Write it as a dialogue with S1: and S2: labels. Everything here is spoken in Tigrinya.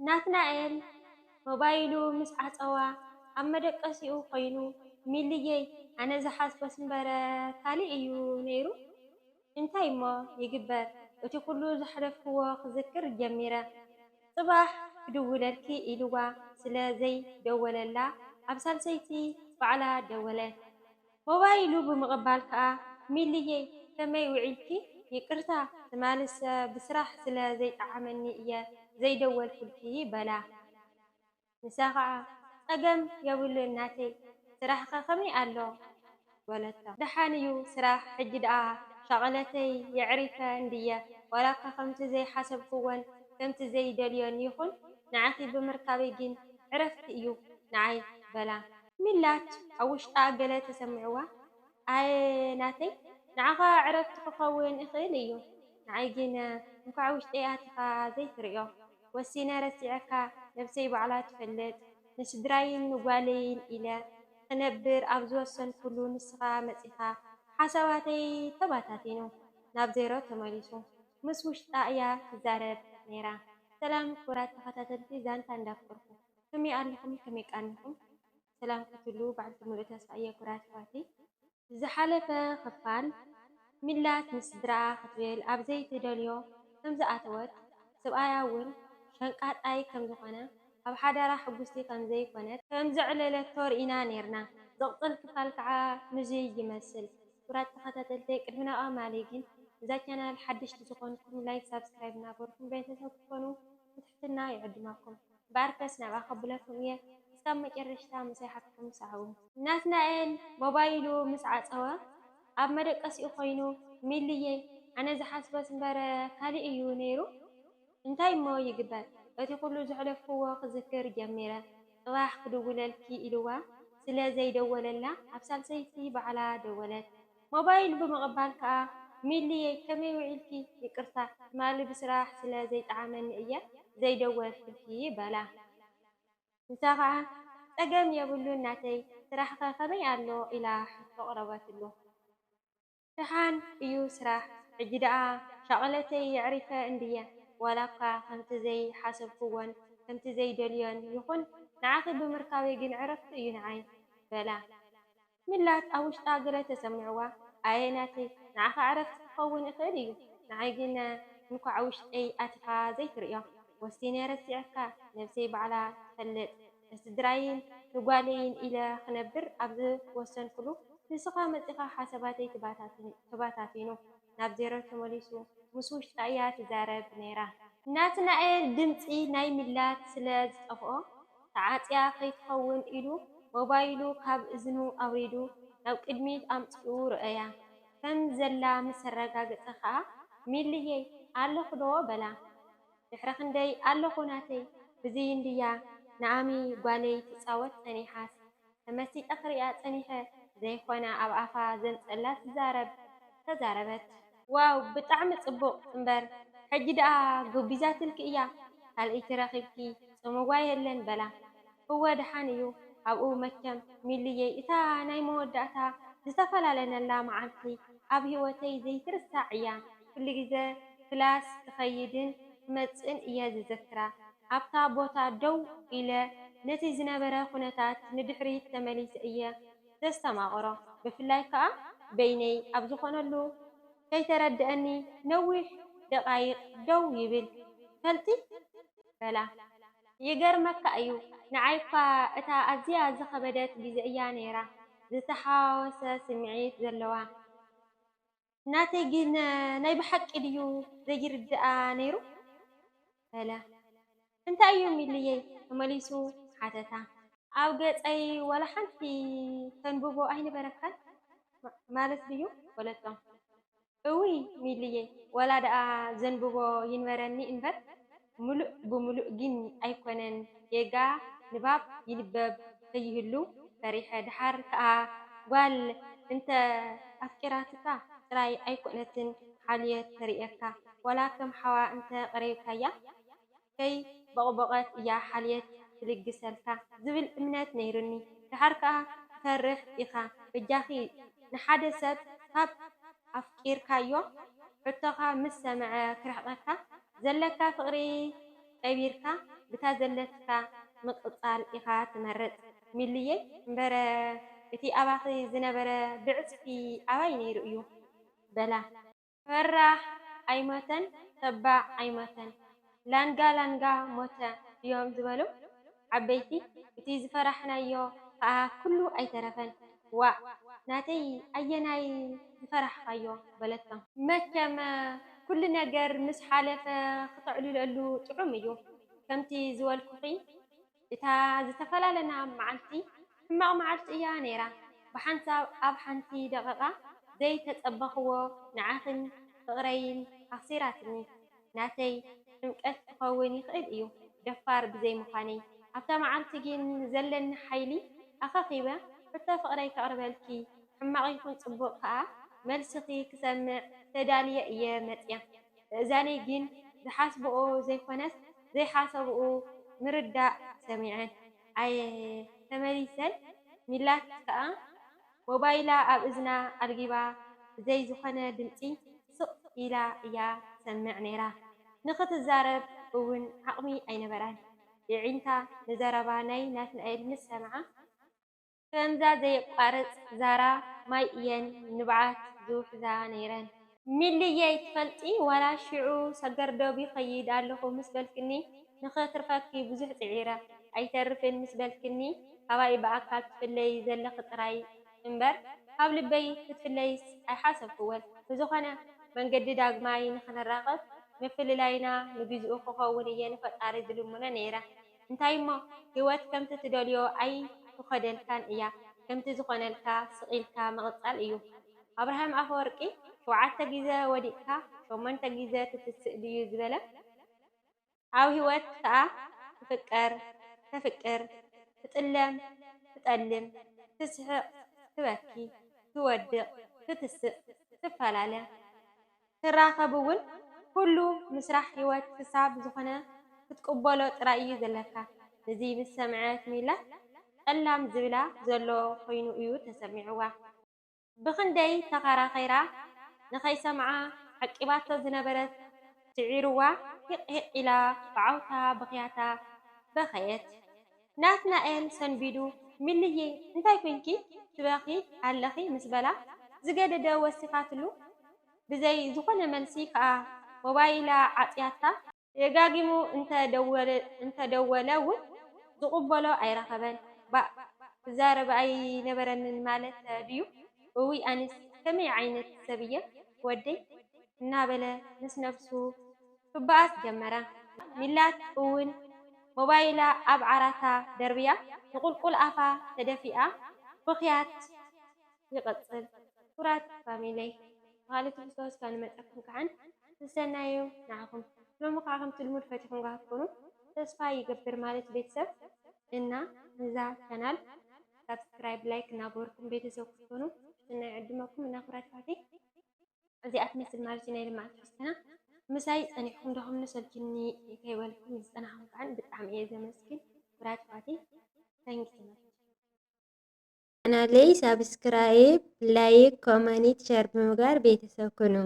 S1: ናትናኤል ሞባይሉ ምስ ዓፀዋ ኣብ መደቀሲኡ ኮይኑ ሚልየይ ኣነ ዝሓስቦ ስንበረ ካሊእ እዩ ነይሩ እንታይ እሞ ይግበር እቲ ኩሉ ዘሕለፍክዎ ክዝክር ጀሚረ ጽባሕ ክድውለልኪ ኢልዋ ስለ ዘይደወለላ ኣብ ሳልሰይቲ ባዕላ ደወለት ሞባይሉ ብምቕባል ከዓ ሚልየይ ከመይ ውዒልኪ ይቅርታ ትማልሰ ብስራሕ ስለ ዘይጠዓመኒ እየ ዘይደወልኩልኪ በላ ንሳ ከዓ ፀገም የብሉ እናተይ ስራሕኸ ከመይ ኣሎ በለታ ደሓን እዩ ስራሕ ሕጂ ደኣ ሸቐለተይ የዕሪፈ እንድየ ዋላካ ከምቲ ዘይሓሰብክዎን ከምቲ ዘይደልዮን ይኹን ንዓኺ ብምርካበይ ግን ዕረፍቲ እዩ ንዓይ በላ ሚላት ኣብ ውሽጣ ገለ ተሰሚዕዋ ኣየ ናተይ ንዓኻ ዕረፍቲ ክኸውን ይኽእል እዩ ንዓይ ግን እንኳዕ ውሽጠይ ኣትኻ ዘይትርእዮ ወሲነ ረሲዐካ ነብሰይ ባዕላ ትፈልጥ ንስድራይን ንጓለይን ኢለ ክነብር ኣብ ዝወሰንኩሉ ንስኻ መፂኻ ሓሳባተይ ተባታቲኑ ናብ ዜሮ ተመሊሱ ምስ ውሽጣ እያ ትዛረብ ነይራ ሰላም ክቡራት ተኸታተልቲ ዛንታ እንዳፍቅርኩ ከመይ ኣለኹም ከመይ ቃኒኹም ሰላም ክትሉ ባዕልቲ ሙሉእ ተስፋ እየ ኩራት ኣሕዋተይ ዝሓለፈ ክፋል ሚላት ምስ ስድራኣ ክትብል ኣብ ዘይትደልዮ ከም ዝኣተወት ሰብኣያ እውን ሸንቃጣይ ከም ዝኾነ ኣብ ሓዳራ ሕጉስቲ ከም ዘይኮነት ከም ዘዕለለቶ ርኢና ነርና ዝቕፅል ክፋል ከዓ ምዚ ይመስል ኩራት ተኸታተልተይ ቅድሚ ናብኣ ማለይ ግን እዛ ቻናል ሓድሽቲ ዝኾንኩም ላይክ ሳብስክራይብ እናገበርኩም ቤተሰብ ክትኮኑ ብትሕትና ይዕድመኩም በኣርከስ ናብኣ ከብለኩም እየ እስካብ መጨረሽታ ምሳይ ሓፍኩም ሰዓቡ ናትናኤል ሞባይሉ ምስ ዓፀወ ኣብ መደቀሲኡ ኮይኑ ሚልየይ ኣነ ዝሓስቦ ስንበረ ካሊእ እዩ ነይሩ እንታይ እሞ ይግበር እቲ ኩሉ ዘሕለፍክዎ ክዝክር ጀሚረ ጽባሕ ክድውለልኪ ኢልዋ ስለ ዘይደወለላ ኣብ ሳልሰይቲ ባዕላ ደወለት ሞባይል ብምቕባል ከዓ ሚልየይ ከመይ ውዒልኪ ይቅርታ ትማሊ ብስራሕ ስለ ዘይጠዓመኒ እየ ዘይደወልኩልኪ በላ ንሳ ከዓ ፀገም የብሉ እናተይ ስራሕኸ ከመይ ኣሎ ኢላ ሕቶ ቅረበትሉ ደሓን እዩ ስራሕ ሕጂ ደኣ ሸቐለተይ የዕሪፈ እንድየ ዋላኳ ከምቲ ዘይሓሰብክዎን ከምቲ ዘይደልዮን ይኹን ንዓኺ ብምርካበይ ግን ዕረፍቲ እዩ ንዓይ በላ ሚላት ኣብ ውሽጣ ገለ ተሰሚዕዋ ኣየ ናተይ ንዓኻ ዕረፍቲ ክኸውን ይኽእል እዩ ንዓይ ግን እንኳዕ ውሽጠይ ኣትኻ ዘይትርእዮ ወሲነ ረሲዐካ ነብሰይ ባዕላ ትፈልጥ ንስድራይን ንጓለይን ኢለ ክነብር ኣብ ዝወሰንኩሉ ንስኻ መፂኻ ሓሳባተይ ተባታቲኑ ናብ ዜሮ ተመሊሱ ምስ ውሽጣ እያ ትዛረብ ነይራ ናትናኤል ድምፂ ናይ ሚላት ስለ ዝጠፍኦ ተዓፅያ ከይትኸውን ኢሉ ሞባይሉ ካብ እዝኑ ኣውሪዱ ናብ ቅድሚት ኣምፂኡ ርአያ ከም ዘላ ምስ ኣረጋገፀ ከዓ ሚልየይ ኣለኹ ዶ በላ ድሕሪ ክንደይ ኣለኹ ናተይ ብዚ እንድያ ንኣሚ ጓለይ ትፃወት ፀኒሓስ ተመሲጠ ክሪኣ ፀኒሐ ዘይኮነ ኣብ ኣፋ ዘንፀላ ተዛረበት ዋው ብጣዕሚ ፅቡቕ እምበር ሕጂ ደኣ ጎቢዛትልኪ እያ ካልእይቲ ረኺብኪ ፅምዋ የለን በላ እወ ድሓን እዩ ኣብኡ መቸም ሚልየይ እታ ናይ መወዳእታ ዝተፈላለነላ መዓልቲ ኣብ ሂወተይ ዘይትርሳዕ እያ ኩሉ ግዜ ክላስ ክኸይድን ክመፅን እየ ዝዘክራ ኣብታ ቦታ ደው ኢለ ነቲ ዝነበረ ኩነታት ንድሕሪት ተመሊሰ እየ ዘስተማቕሮ ብፍላይ ከዓ በይነይ ኣብ ዝኾነሉ ከይተረድአኒ ነዊሕ ደቓይቕ ደው ይብል ፈልጢ በላ ይገርመካ እዩ ንዓይ እኳ እታ ኣዝያ ዝኸበደት ግዜ እያ ነይራ ዝተሓዋወሰ ስምዒት ዘለዋ ናተይ ግን ናይ ብሓቂ ድዩ ዘይርድኣ ነይሩ በላ እንታይ እዩ ሚልየይ ተመሊሱ ሓተታ ኣብ ገፀይ ወላ ሓንቲ ተንብቦ ኣይነበረካን ማለት ድዩ በለቶም እውይ ሚልየይ ወላ ደኣ ዘንብቦ ይንበረኒ እምበር ሙሉእ ብምሉእ ግን ኣይኮነን ጌጋ ንባብ ይንበብ ከይህሉ ፈሪሐ ድሓር ከዓ ጓል እንተ ኣፍቂራትካ ጥራይ ኣይኮነትን ሓልየት ተርእየካ ወላ ከም ሓዋ እንተ ቀረብካያ ከይ በቕበቐት እያ ሓልየት ትልግሰልካ ዝብል እምነት ነይሩኒ ድሓር ከዓ ትፈርሕ ኢኻ እጃኺ ንሓደ ሰብ ካብ ኣፍቂርካዮ ሕቶኻ ምስ ሰምዐ ክርሕቐካ ዘለካ ፍቕሪ ቀቢርካ ብታ ዘለትካ ምቕፃል ኢኻ ትመርፅ ሚልየ እምበረ እቲ ኣባኺ ዝነበረ ብዕፅፊ ኣባይ ነይሩ እዩ በላ ፈራህ ኣይሞተን ተባዕ ኣይሞተን ላንጋ ላንጋ ሞተ እዮም ዝበሉ ዓበይቲ እቲ ዝፈራሕናዮ ከዓ ኩሉ ኣይተረፈን ዋ ናተይ ኣየናይ ዝፈራሕካዮ በለቶም መቸመ ኩሉ ነገር ምስ ሓለፈ ክትዕልለሉ ጥዑም እዩ ከምቲ ዝበልኩኺ እታ ዝተፈላለና መዓልቲ ሕማቕ መዓልቲ እያ ነይራ ብሓንሳብ ኣብ ሓንቲ ደቐቓ ዘይተፀበኽዎ ንዓኽን ፍቕረይን ኣኽሲራትኒ ናተይ ጥምቀት ክኸውን ይኽእል እዩ ደፋር ብዘይ ምዃነይ ኣብታ መዓልቲ ግን ዘለኒ ሓይሊ ኣኸኺበ ሕቶ ፍቕረይ ከቕርበልኪ ሕማቕ ይኹን ጽቡቕ ከዓ መልስኺ ክሰምዕ ተዳልየ እየ መፅያ እዛነይ ግን ዝሓስብኦ ዘይኮነስ ዘይሓሰብኡ ምርዳእ ሰሚዐን ኣየ ተመሊሰን ሚላት ከዓ ሞባይላ ኣብ እዝና ኣልጊባ ብዘይ ዝኾነ ድምፂ ስቕ ኢላ እያ ትሰምዕ ነይራ ንኽትዛረብ እውን ዓቕሚ ኣይነበራን ይዒንታ ንዘረባ ናይ ናትናኤል ምስ ሰምዓ ከምዛ ዘየቋርፅ ዛራ ማይ እየን ንብዓት ዝውሕዛ ነይረን ሚልየይ ትፈልጢ ዋላ ሽዑ ሰገርዶብ ይኸይድ ኣለኹ ምስ በልክኒ ንኽትርፈኪ ብዙሕ ፅዒረ ኣይተርፍን ምስ በልክኒ ካባይ ብኣካል ትፍለይ ዘለኺ ጥራይ እምበር ካብ ልበይ ክትፍለይስ ኣይሓሰብክወን ብዝኾነ መንገዲ ዳግማይ ንኽንራኸብ ምፍልላይና ንግዝኡ ክኸውን እየ ንፈጣሪ ዝልሙነ ነይረ እንታይ እሞ ህይወት ከምቲ ትደልዮ ኣይትኸደልካን እያ ከምቲ ዝኾነልካ ስቒልካ ምቕፃል እዩ ኣብርሃም ኣፈወርቂ 7 ግዜ ወዲቕካ 8 ግዜ ትትስእ ድዩ ዝበለ ኣብ ህይወት ከዓ ትፍቀር ተፍቅር ትጥለም ትጠልም ትስሕቕ ትበኪ ትወድቕ ትትስእ ትፈላለ ትራኸብ እውን ኩሉ ምስራሕ ህይወት ክሳብ ዝኾነ ክትቅበሎ ጥራይ እዩ ዘለካ እዚ ምስ ሰምዐት ሚላት ጠላም ዝብላ ዘሎ ኮይኑ እዩ ተሰሚዕዋ ብኽንደይ ተኸራኺራ ንኸይሰምዓ ዓቂባቶ ዝነበረት ትዒርዋ ሂቕ ኢላ ብዓውታ በኽያታ በኸየት ናትናኤል ሰንቢዱ ሚልዬ እንታይ ኮንኪ ትበኺ ኣለኺ ምስ በላ ዝገደደ ወሲኻትሉ ብዘይ ዝኾነ መልሲ ከዓ ሞባይላ ዓፅያታ የጋጊሙ እንተደወለ እውን ዝቕበሎ ኣይረኸበን ባእ ክዛረብ ኣይነበረንን ማለት ድዩ እውይ ኣነስ ከመይ ዓይነት ሰብ እየ ወደይ እናበለ ምስ ነፍሱ ክበኣስ ጀመረ ሚላት እውን ሞባይላ ኣብ ዓራታ ደርብያ ንቁልቁል ኣፋ ተደፊኣ ብኽያት ይቕፅል ኩራት ፋሚለይ ካልኦት ክስተወስ ካብ ንመፀኩም ከዓን ዝሰናዩ ንዓኹም ሎሚ ከዓ ከምቲ ልሙድ ፈቲኹም ክትኮኑ ተስፋ ይገብር ማለት ቤተሰብ እና ንዛ ቻናል ሰብስክራይብ ላይክ እናገበርኩም ቤተሰብ ክትኮኑ ናይ ዕድመኩም እና ኩራት ፋቲ እዚኣ ትመስል ማለት ናይ ልምዓት ክርስትና ምሳይ ፀኒሕኩም ዶኹም ንሰልኪኒ ከይበልኩም ዝፀናሕኩም ከዓን ብጣዕሚ እየ ዘመስግን ኩራት ፋቲ ታንኪ ቻናለይ ሰብስክራይብ ላይክ ኮመንት ሸር ብምግባር ቤተሰብ ኩኑ